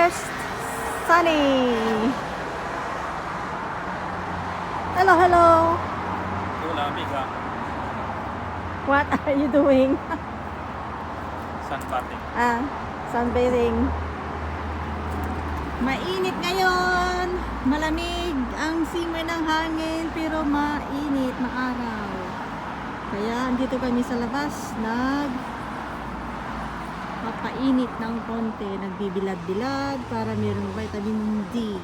first sunny. Hello, hello. What are you doing? Sunbathing. Sunbathing. Mainit ngayon. Malamig ang simoy ng hangin pero mainit na araw. Kaya andito kami sa labas papainit ng konti, nagbibilad-bilad para mayroong vitamin D.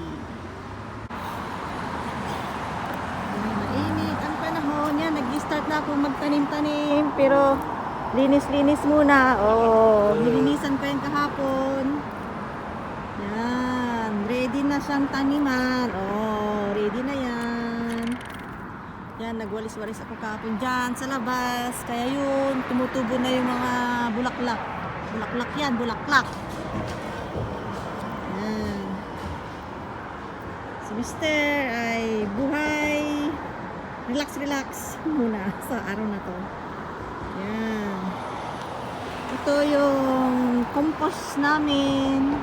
Mainit ang panahon yan, nag-start na akong magtanim-tanim pero linis-linis muna. Nilinisan ko yan kahapon. Yan, ready na siyang taniman. Ready na yan. Yan, nagwalis-walis ako kahapon dyan sa labas. Kaya yun, tumutubo na yung mga bulaklak. Bulaklak yan, bulaklak. Yan. Si Mister ay buhay. Relax muna sa araw na to. Yan. Ito yung compost namin.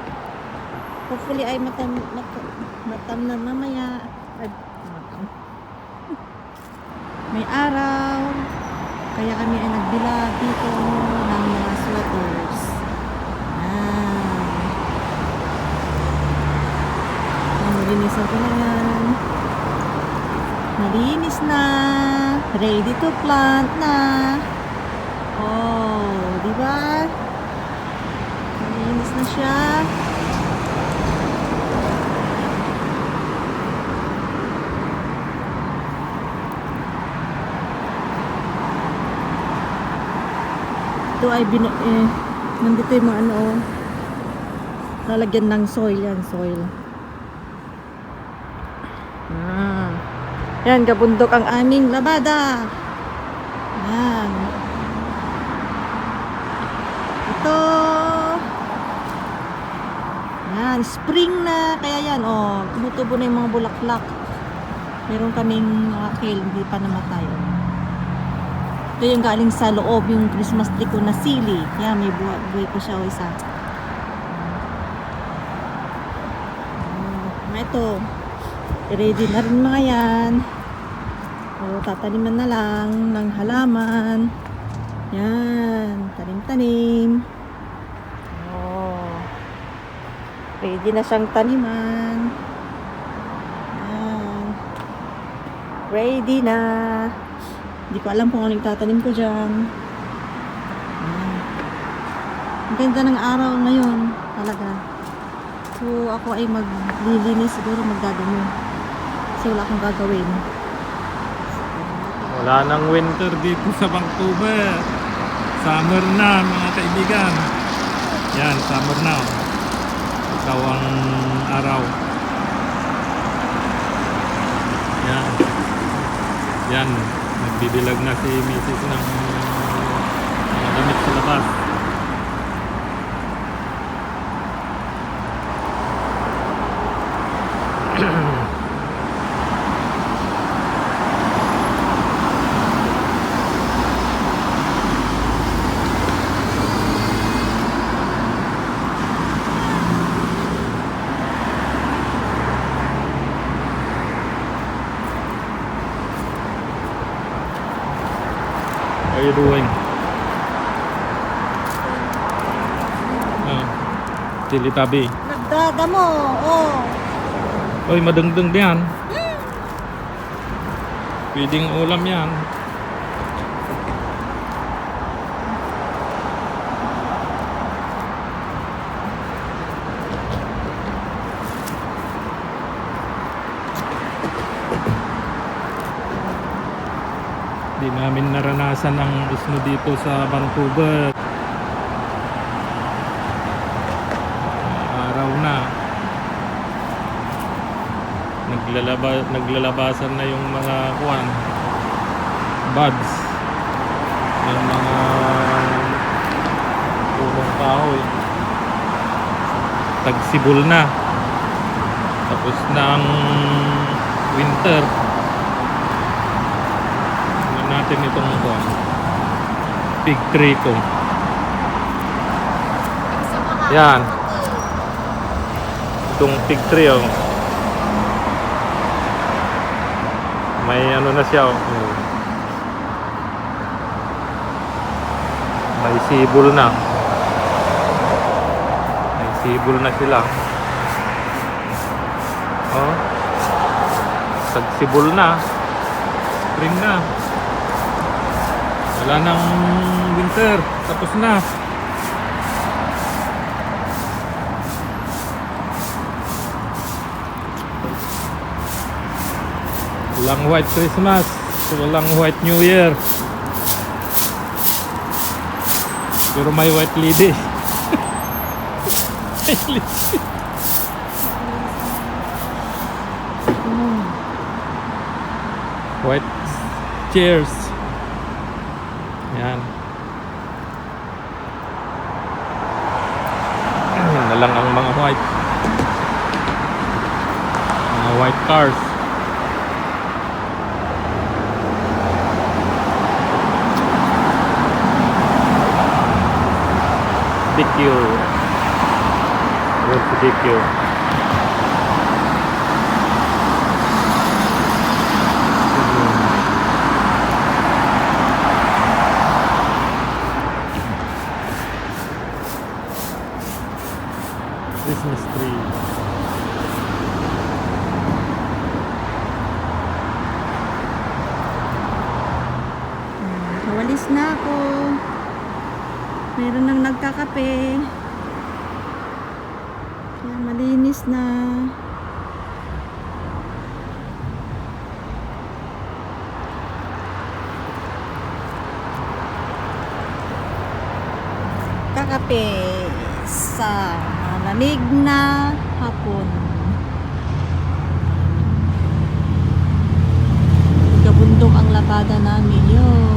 Hopefully ay matam na mamaya. May araw. Kaya kami ay nagbilad dito ng mga sweaters. Nalinisan ko na yan. Nalinis na. Ready to plant na. Diba? Nalinis na siya. Ito ay nandito yung mga lalagyan ng soil yan, soil. Yan, kabundok ang aming labada. Yan. Ito. Yan, spring na. Kaya yan, tumutubo na yung mga bulaklak. Meron kaming kale, hindi pa namatay. Ito yung galing sa loob, yung Christmas tree ko na sili. Kaya may buhay ko siya isa. Ito. Ready na rin mga yan. Tataniman na lang ng halaman. Yan. Tanim-tanim. Ready na siyang taniman. Yan. Ready na. Hindi ko alam kung ano yung tatanim ko dyan. Ang ganda ng araw ngayon. Talaga. So, ako ay maglilinis siguro, magdadamo. Kasi wala akong gagawin. Wala nang winter dito sa Vancouver. Summer na, mga kaibigan. Yan, summer na. Ikaw ang araw. Yan. Yan. Nagbibilag na si Mrs. ng mga damit sa labas. How are you doing? Tili-tabi. Nagdadamo, Oy, madengdeng yan. Pwedeng ulam yan. Di namin naranasan ang usno dito sa Vancouver. Araw na. Naglalabasan na yung mga buds ng mga punong kahoy. Tagsibol na. Tapos na ang winter. Natin itong fig tree ko. Yan. Itong fig tree, oh. May ano na siya, oh. May sibol na. May sibol na sila. Oh. Sagsibol na. Spring na. Wala nang winter. Tapos na. Walang white Christmas. Walang white New Year. Pero may white lady. White chairs. Yan. Yan na lang ang mga white. Mga white cars. DQ. Road to DQ. Christmas tree. Kawalis na ako. Meron nang nagkakape. Kaya malinis na. Kakape sa malamig na hapon. Kabundok ang labada namin yun.